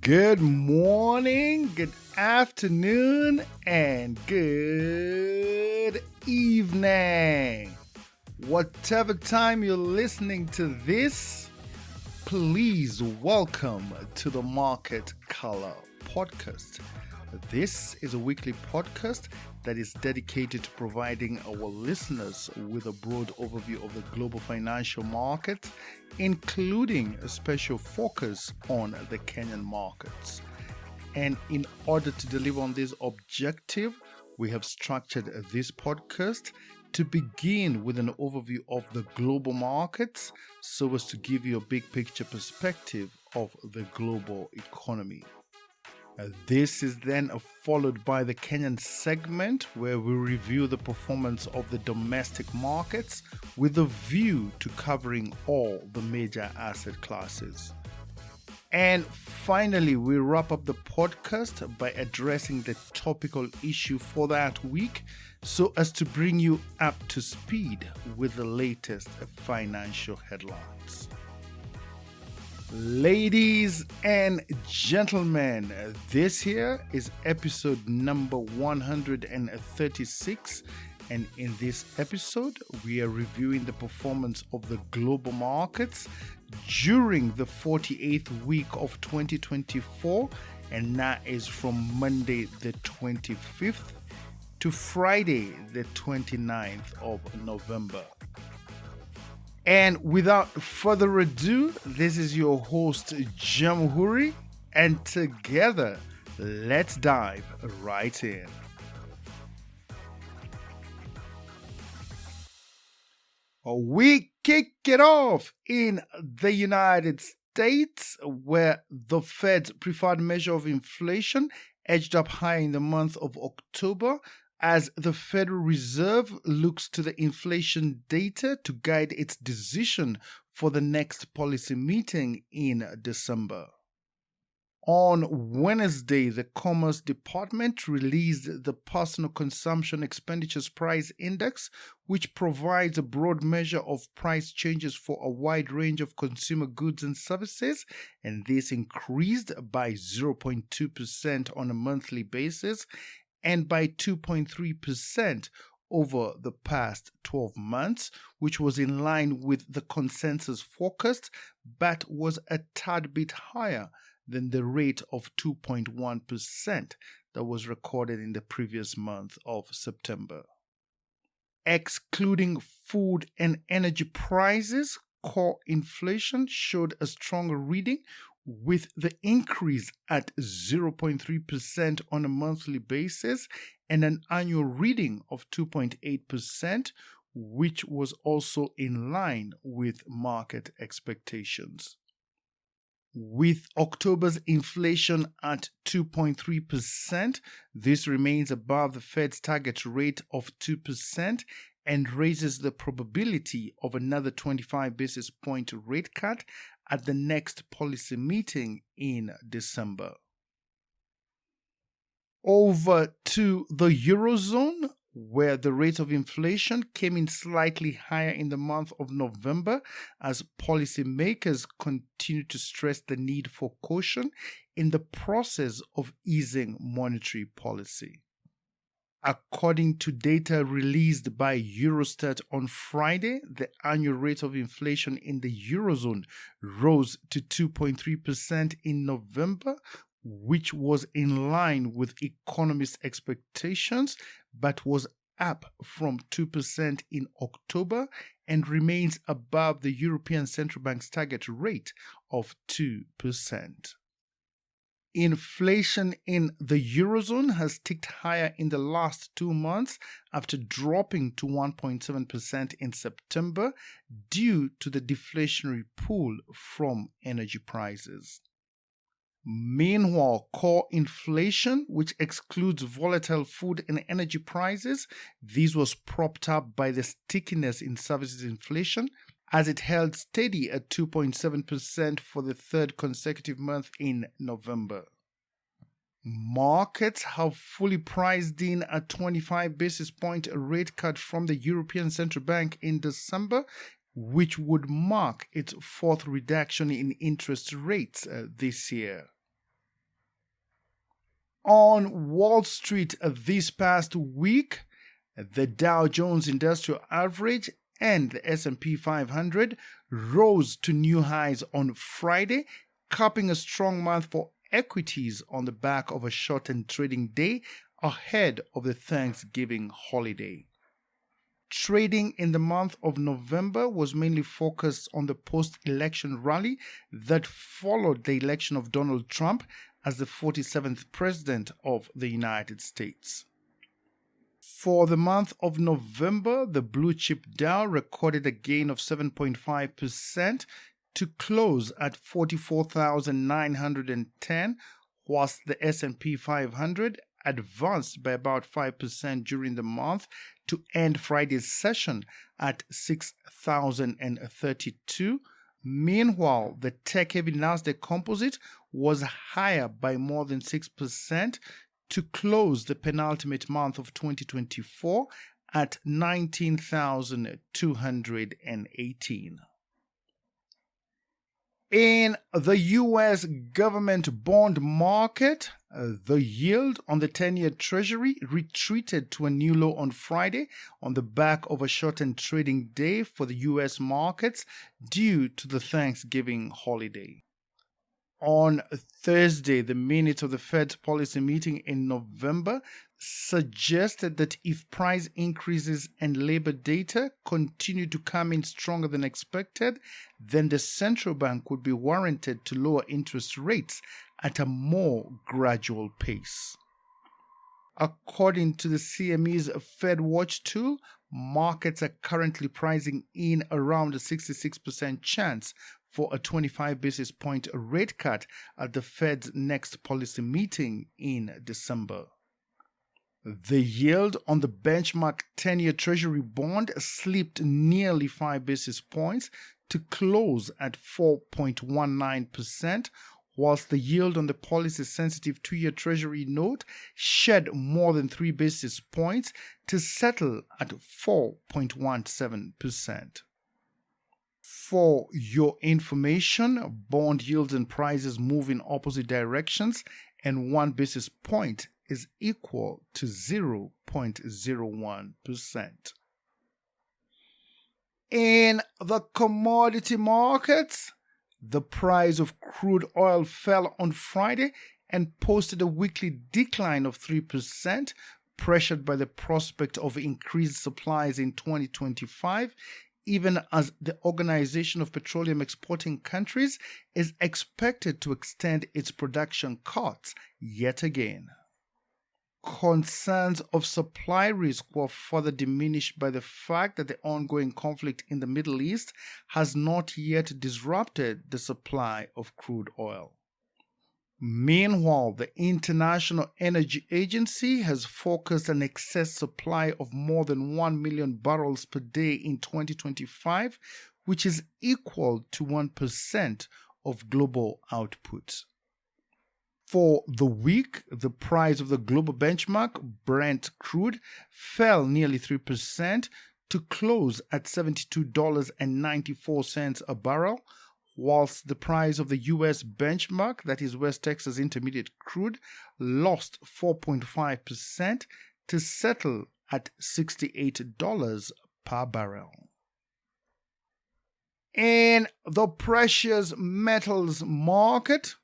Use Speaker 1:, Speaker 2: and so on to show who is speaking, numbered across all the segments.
Speaker 1: Good morning, good afternoon, and good evening. Whatever time you're listening to this, please welcome to the Market Color Podcast. This is a weekly podcast that is dedicated to providing our listeners with a broad overview of the global financial markets, including a special focus on the Kenyan markets. And in order to deliver on this objective, we have structured this podcast to begin with an overview of the global markets so as to give you a big picture perspective of the global economy. This is then followed by the Kenyan segment where we review the performance of the domestic markets with a view to covering all the major asset classes. And finally, we wrap up the podcast by addressing the topical issue for that week so as to bring you up to speed with the latest financial headlines. Ladies and gentlemen, this here is episode number 136, and in this episode we are reviewing the performance of the global markets during the 48th week of 2024, and that is from Monday the 25th to Friday the 29th of November. And without further ado, this is your host, Jamhuri, and together, let's dive right in. We kick it off in the United States, where the Fed's preferred measure of inflation edged up higher in the month of October, as the Federal Reserve looks to the inflation data to guide its decision for the next policy meeting in December. On Wednesday, the Commerce Department released the Personal Consumption Expenditures Price Index, which provides a broad measure of price changes for a wide range of consumer goods and services, and this increased by 0.2% on a monthly basis and by 2.3% over the past 12 months, which was in line with the consensus forecast, but was a tad bit higher than the rate of 2.1% that was recorded in the previous month of September. Excluding food and energy prices, core inflation showed a stronger reading, with the increase at 0.3% on a monthly basis and an annual reading of 2.8%, which was also in line with market expectations. With October's inflation at 2.3%, this remains above the Fed's target rate of 2% and raises the probability of another 25 basis point rate cut at the next policy meeting in December. Over to the Eurozone, where the rate of inflation came in slightly higher in the month of November as policymakers continue to stress the need for caution in the process of easing monetary policy. According to data released by Eurostat on Friday, the annual rate of inflation in the Eurozone rose to 2.3% in November, which was in line with economists' expectations, but was up from 2% in October and remains above the European Central Bank's target rate of 2%. Inflation in the Eurozone has ticked higher in the last 2 months after dropping to 1.7% in September due to the deflationary pull from energy prices. Meanwhile, core inflation, which excludes volatile food and energy prices, this was propped up by the stickiness in services inflation, as it held steady at 2.7% for the third consecutive month in November. Markets have fully priced in a 25 basis point rate cut from the European Central Bank in December, which would mark its fourth reduction in interest rates this year. On Wall Street this past week, the Dow Jones Industrial Average and the S&P 500 rose to new highs on Friday, capping a strong month for equities on the back of a shortened trading day ahead of the Thanksgiving holiday. Trading in the month of November was mainly focused on the post-election rally that followed the election of Donald Trump as the 47th President of the United States. For the month of November, the blue chip Dow recorded a gain of 7.5% to close at 44,910, whilst the S&P 500 advanced by about 5% during the month to end Friday's session at 6,032. Meanwhile, the tech-heavy Nasdaq Composite was higher by more than 6% to close the penultimate month of 2024 at 19,218. In the U.S. government bond market, the yield on the 10-year Treasury retreated to a new low on Friday on the back of a shortened trading day for the U.S. markets due to the Thanksgiving holiday. On Thursday, the minutes of the Fed's policy meeting in November suggested that if price increases and labor data continue to come in stronger than expected, then the central bank would be warranted to lower interest rates at a more gradual pace. According to the CME's FedWatch tool, markets are currently pricing in around a 66% chance for a 25 basis point rate cut at the Fed's next policy meeting in December. The yield on the benchmark 10-year Treasury bond slipped nearly 5 basis points to close at 4.19%, whilst the yield on the policy-sensitive 2-year Treasury note shed more than 3 basis points to settle at 4.17%. For your information, bond yields and prices move in opposite directions, and 1 basis point is equal to 0.01%. In the commodity markets, the price of crude oil fell on Friday and posted a weekly decline of 3%, pressured by the prospect of increased supplies in 2025, even as the Organization of Petroleum Exporting Countries is expected to extend its production cuts yet again. Concerns of supply risk were further diminished by the fact that the ongoing conflict in the Middle East has not yet disrupted the supply of crude oil. Meanwhile, the International Energy Agency has forecast an excess supply of more than 1 million barrels per day in 2025, which is equal to 1% of global output. For the week, the price of the global benchmark, Brent crude, fell nearly 3% to close at $72.94 a barrel, whilst the price of the U.S. benchmark, that is West Texas Intermediate crude, lost 4.5% to settle at $68 per barrel. In the precious metals market,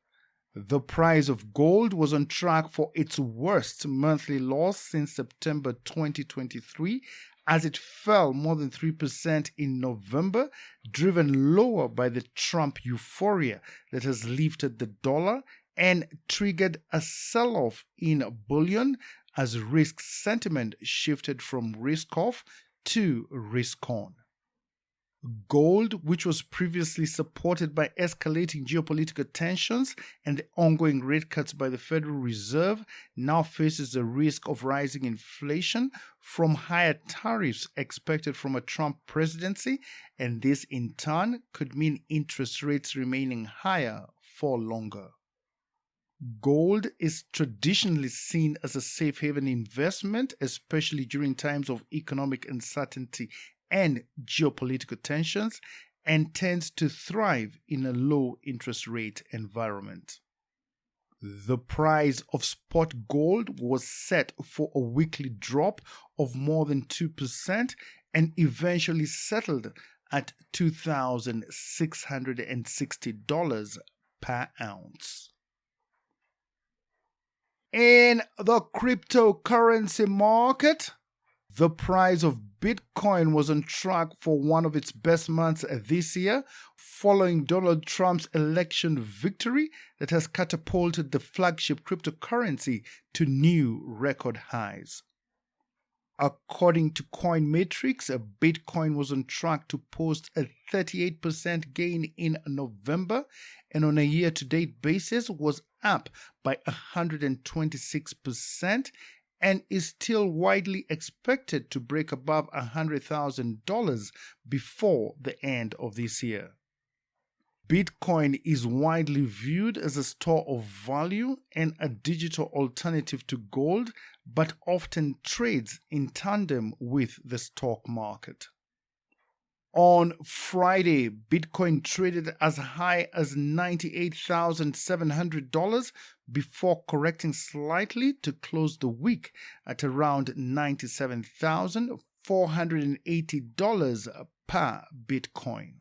Speaker 1: the price of gold was on track for its worst monthly loss since September 2023, as it fell more than 3% in November, driven lower by the Trump euphoria that has lifted the dollar and triggered a sell-off in bullion as risk sentiment shifted from risk-off to risk-on. Gold, which was previously supported by escalating geopolitical tensions and the ongoing rate cuts by the Federal Reserve, now faces the risk of rising inflation from higher tariffs expected from a Trump presidency, and this in turn could mean interest rates remaining higher for longer. Gold is traditionally seen as a safe haven investment, especially during times of economic uncertainty and geopolitical tensions, and tends to thrive in a low interest rate environment. The price of spot gold was set for a weekly drop of more than 2% and eventually settled at $2,660 per ounce. In the cryptocurrency market, the price of Bitcoin was on track for one of its best months this year, following Donald Trump's election victory that has catapulted the flagship cryptocurrency to new record highs. According to Coinmetrics, Bitcoin was on track to post a 38% gain in November, and on a year-to-date basis was up by 126%, and is still widely expected to break above $100,000 before the end of this year. Bitcoin is widely viewed as a store of value and a digital alternative to gold, but often trades in tandem with the stock market. On Friday, Bitcoin traded as high as $98,700 before correcting slightly to close the week at around $97,480 per Bitcoin.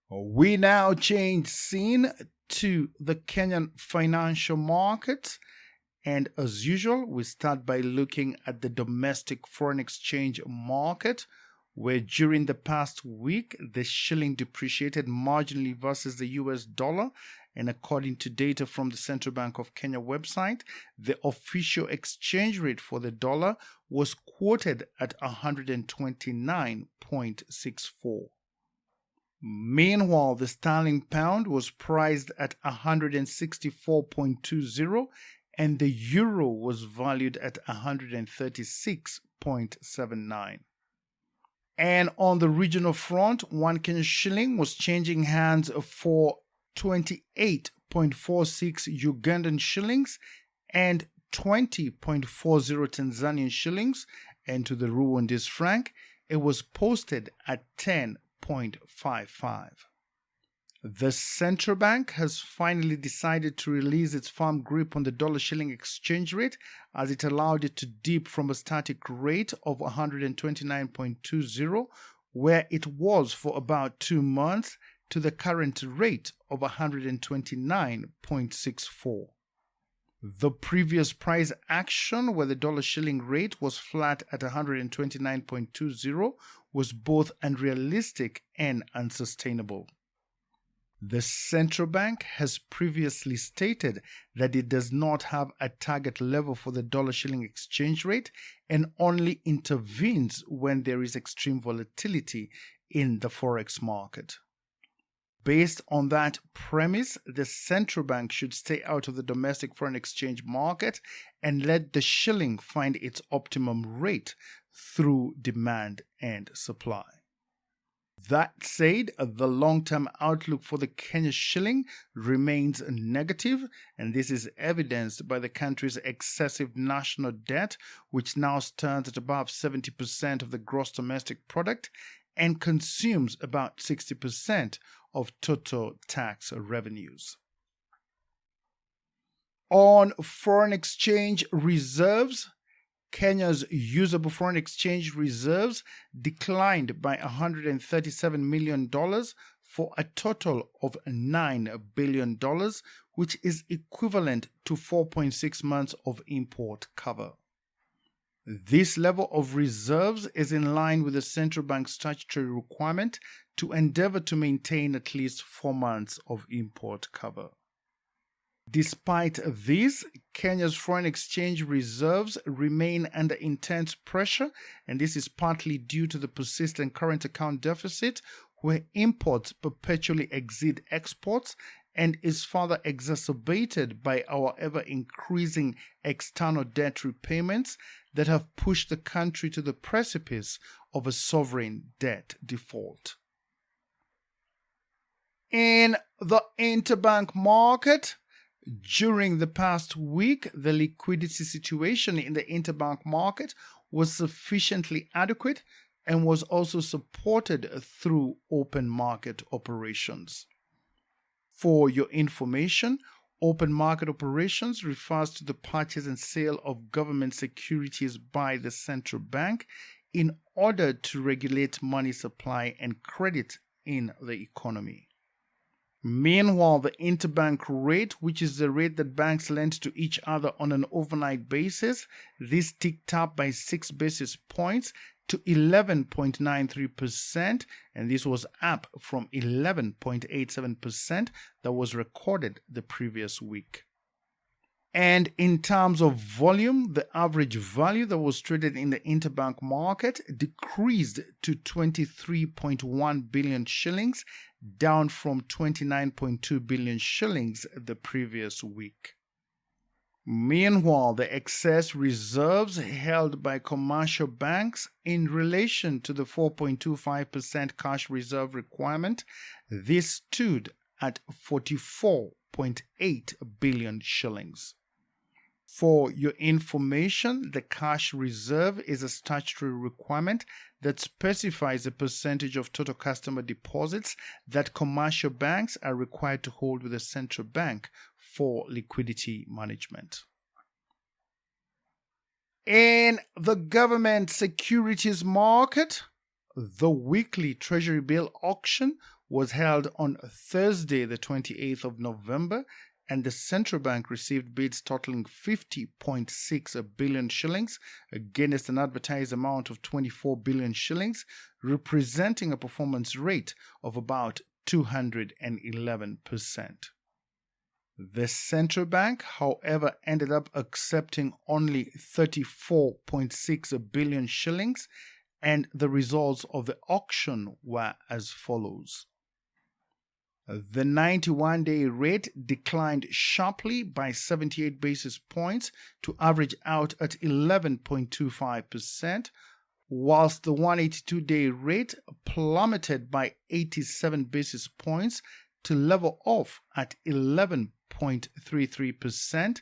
Speaker 1: We now change scene to the Kenyan financial markets. And as usual, we start by looking at the domestic foreign exchange market, where during the past week, the shilling depreciated marginally versus the US dollar. And according to data from the Central Bank of Kenya website, the official exchange rate for the dollar was quoted at 129.64. Meanwhile, the sterling pound was priced at 164.20, and the euro was valued at 136.79. And on the regional front, one Kenyan shilling was changing hands for 28.46 Ugandan shillings and 20.40 Tanzanian shillings, and to the Rwandese franc, it was posted at 10.55. The central bank has finally decided to release its firm grip on the dollar-shilling exchange rate, as it allowed it to dip from a static rate of 129.20, where it was for about 2 months, to the current rate of 129.64. The previous price action, where the dollar-shilling rate was flat at 129.20, was both unrealistic and unsustainable. The central bank has previously stated that it does not have a target level for the dollar-shilling exchange rate and only intervenes when there is extreme volatility in the forex market. Based on that premise, the central bank should stay out of the domestic foreign exchange market and let the shilling find its optimum rate through demand and supply. That said, the long-term outlook for the Kenya shilling remains negative, and this is evidenced by the country's excessive national debt, which now stands at above 70% of the gross domestic product and consumes about 60% of total tax revenues. On foreign exchange reserves, Kenya's usable foreign exchange reserves declined by $137 million for a total of $9 billion, which is equivalent to 4.6 months of import cover. This level of reserves is in line with the central bank's statutory requirement to endeavor to maintain at least 4 months of import cover. Despite this, Kenya's foreign exchange reserves remain under intense pressure, and this is partly due to the persistent current account deficit, where imports perpetually exceed exports, and is further exacerbated by our ever-increasing external debt repayments that have pushed the country to the precipice of a sovereign debt default. In the interbank market, during the past week, the liquidity situation in the interbank market was sufficiently adequate and was also supported through open market operations. For your information, open market operations refers to the purchase and sale of government securities by the central bank in order to regulate money supply and credit in the economy. Meanwhile, the interbank rate, which is the rate that banks lend to each other on an overnight basis, this ticked up by 6 basis points to 11.93%, and this was up from 11.87% that was recorded the previous week. And in terms of volume, the average value that was traded in the interbank market decreased to 23.1 billion shillings, down from 29.2 billion shillings the previous week. Meanwhile, the excess reserves held by commercial banks in relation to the 4.25% cash reserve requirement, this stood at 44.8 billion shillings. For your information, the cash reserve is a statutory requirement that specifies the percentage of total customer deposits that commercial banks are required to hold with the central bank for liquidity management. In the government securities market, the weekly Treasury bill auction was held on Thursday, the 28th of November, and the central bank received bids totaling 50.6 billion shillings against an advertised amount of 24 billion shillings, representing a performance rate of about 211%. The central bank, however, ended up accepting only 34.6 billion shillings, and the results of the auction were as follows. The 91-day rate declined sharply by 78 basis points to average out at 11.25%, whilst the 182-day rate plummeted by 87 basis points to level off at 11.33%,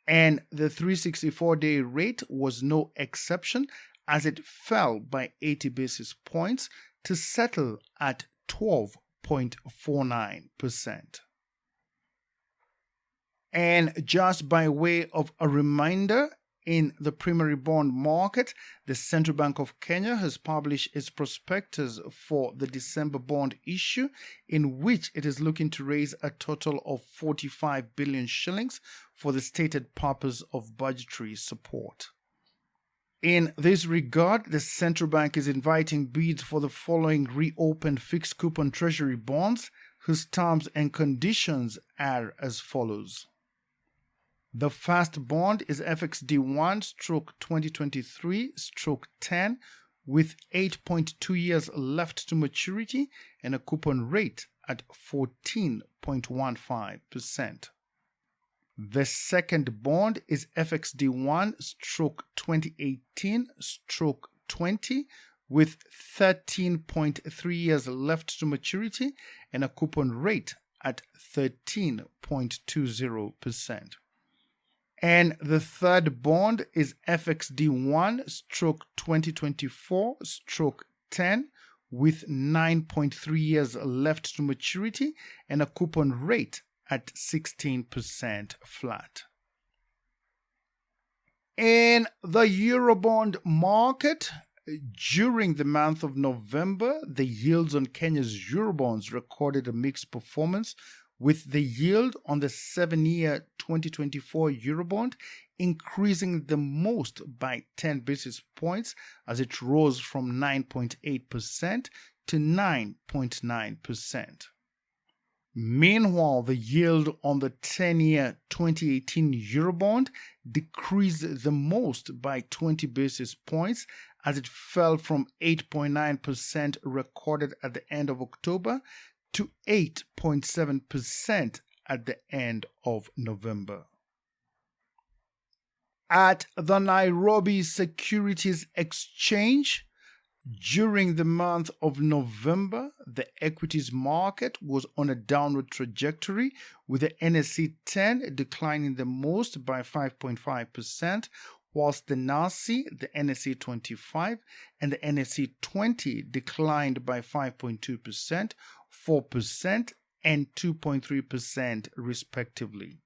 Speaker 1: and the 364-day rate was no exception as it fell by 80 basis points to settle at 12.49%. And just by way of a reminder, in the primary bond market, the Central Bank of Kenya has published its prospectus for the December bond issue, in which it is looking to raise a total of 45 billion shillings for the stated purpose of budgetary support. In this regard, the central bank is inviting bids for the following reopened fixed coupon treasury bonds, whose terms and conditions are as follows. The first bond is FXD1/2023/10 with 8.2 years left to maturity and a coupon rate at 14.15%. The second bond is FXD1/2018/20 with 13.3 years left to maturity and a coupon rate at 13.20%. And the third bond is FXD1/2024/10 with 9.3 years left to maturity and a coupon rate at 16% flat. In the Eurobond market, during the month of November, the yields on Kenya's Eurobonds recorded a mixed performance, with the yield on the 7-year 2024 Eurobond increasing the most by 10 basis points as it rose from 9.8% to 9.9%. Meanwhile, the yield on the 10-year 2018 Eurobond decreased the most by 20 basis points as it fell from 8.9% recorded at the end of October to 8.7% at the end of November. At the Nairobi Securities Exchange, during the month of November, the equities market was on a downward trajectory, with the NSE 10 declining the most by 5.5%, whilst the NASI, the NSE 25, and the NSE 20 declined by 5.2%, 4%, and 2.3% respectively.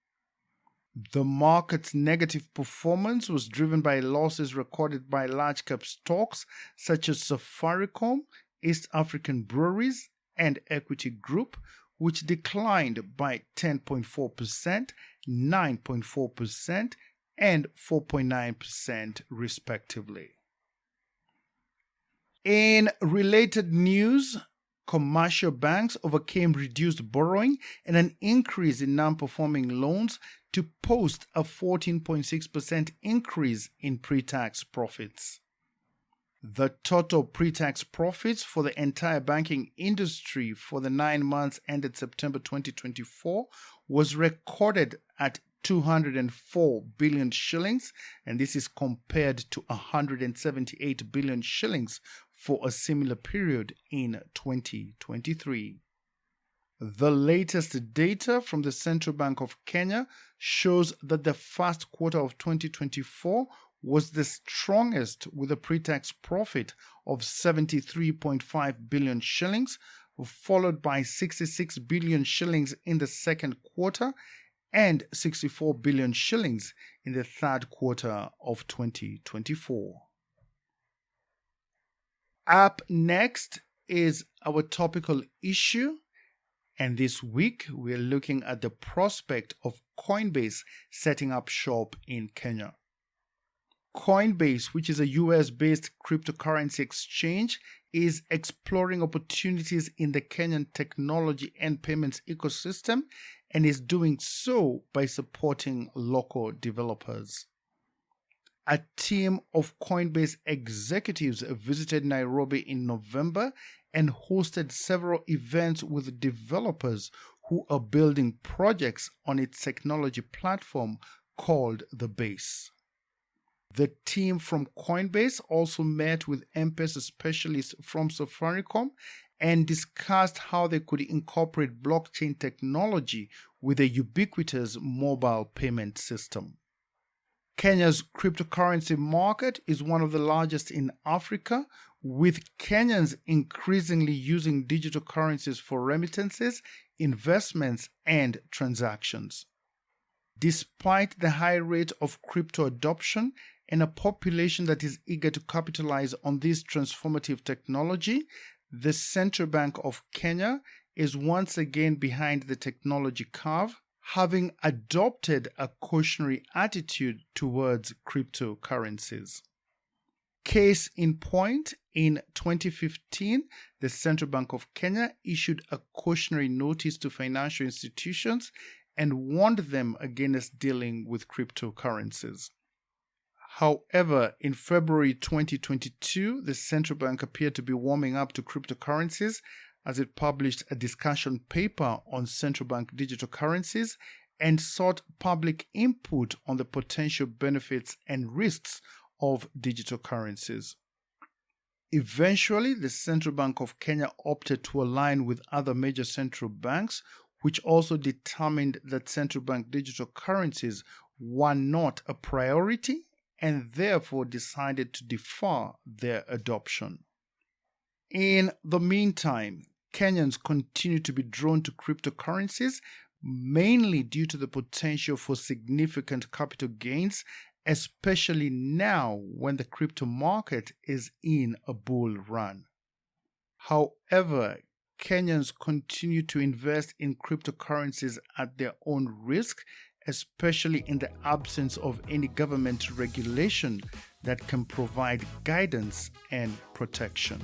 Speaker 1: The market's negative performance was driven by losses recorded by large cap stocks such as Safaricom, East African Breweries, and Equity Group, which declined by 10.4%, 9.4%, and 4.9% respectively. In related news, commercial banks overcame reduced borrowing and an increase in non-performing loans to post a 14.6% increase in pre-tax profits. The total pre-tax profits for the entire banking industry for the 9 months ended September 2024 was recorded at 204 billion shillings, and this is compared to 178 billion shillings for a similar period in 2023. The latest data from the Central Bank of Kenya shows that the first quarter of 2024 was the strongest, with a pre-tax profit of 73.5 billion shillings, followed by 66 billion shillings in the second quarter and 64 billion shillings in the third quarter of 2024. Up next is our topical issue, and this week we're looking at the prospect of Coinbase setting up shop in Kenya. Coinbase, which is a US-based cryptocurrency exchange, is exploring opportunities in the Kenyan technology and payments ecosystem and is doing so by supporting local developers. A team of Coinbase executives visited Nairobi in November and hosted several events with developers who are building projects on its technology platform called The Base. The team from Coinbase also met with M-Pesa specialists from Safaricom and discussed how they could incorporate blockchain technology with a ubiquitous mobile payment system. Kenya's cryptocurrency market is one of the largest in Africa, with Kenyans increasingly using digital currencies for remittances, investments, and transactions. Despite the high rate of crypto adoption and a population that is eager to capitalize on this transformative technology, the Central Bank of Kenya is once again behind the technology curve, having adopted a cautionary attitude towards cryptocurrencies. Case in point, in 2015, the Central Bank of Kenya issued a cautionary notice to financial institutions and warned them against dealing with cryptocurrencies. However, in February 2022, the central bank appeared to be warming up to cryptocurrencies as it published a discussion paper on central bank digital currencies and sought public input on the potential benefits and risks of digital currencies. Eventually, the Central Bank of Kenya opted to align with other major central banks, which also determined that central bank digital currencies were not a priority and therefore decided to defer their adoption. In the meantime, Kenyans continue to be drawn to cryptocurrencies, mainly due to the potential for significant capital gains, especially now when the crypto market is in a bull run. However, Kenyans continue to invest in cryptocurrencies at their own risk, especially in the absence of any government regulation that can provide guidance and protection.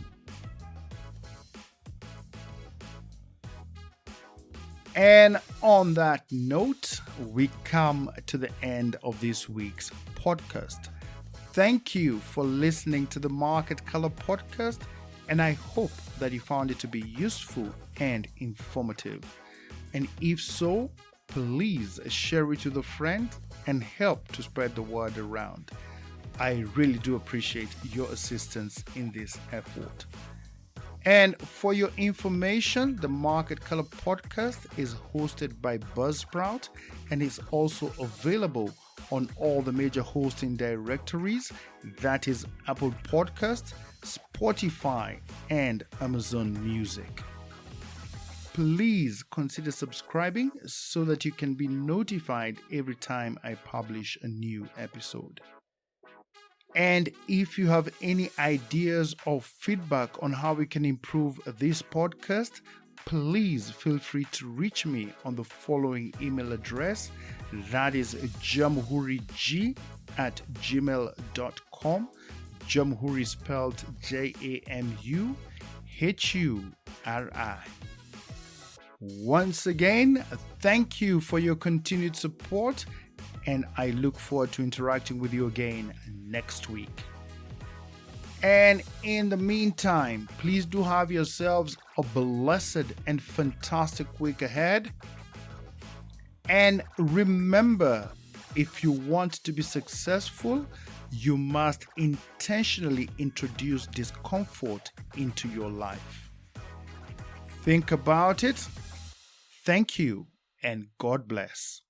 Speaker 1: And on that note, we come to the end of this week's podcast. Thank you for listening to the Market Color podcast, and I hope that you found it to be useful and informative. And if so, please share it with a friend and help to spread the word around. I really do appreciate your assistance in this effort. And for your information, the Market Color podcast is hosted by Buzzsprout and is also available on all the major hosting directories, that is Apple Podcasts, Spotify, and Amazon Music. please consider subscribing so that you can be notified every time I publish a new episode. And if you have any ideas or feedback on how we can improve this podcast, please feel free to reach me on the following email address. That is jamhuri@gmail.com. Jamhuri spelled Jamuhuri. Once again, thank you for your continued support, and I look forward to interacting with you again next week. And in the meantime, please do have yourselves a blessed and fantastic week ahead. And remember, if you want to be successful, you must intentionally introduce discomfort into your life. Think about it. Thank you, and God bless.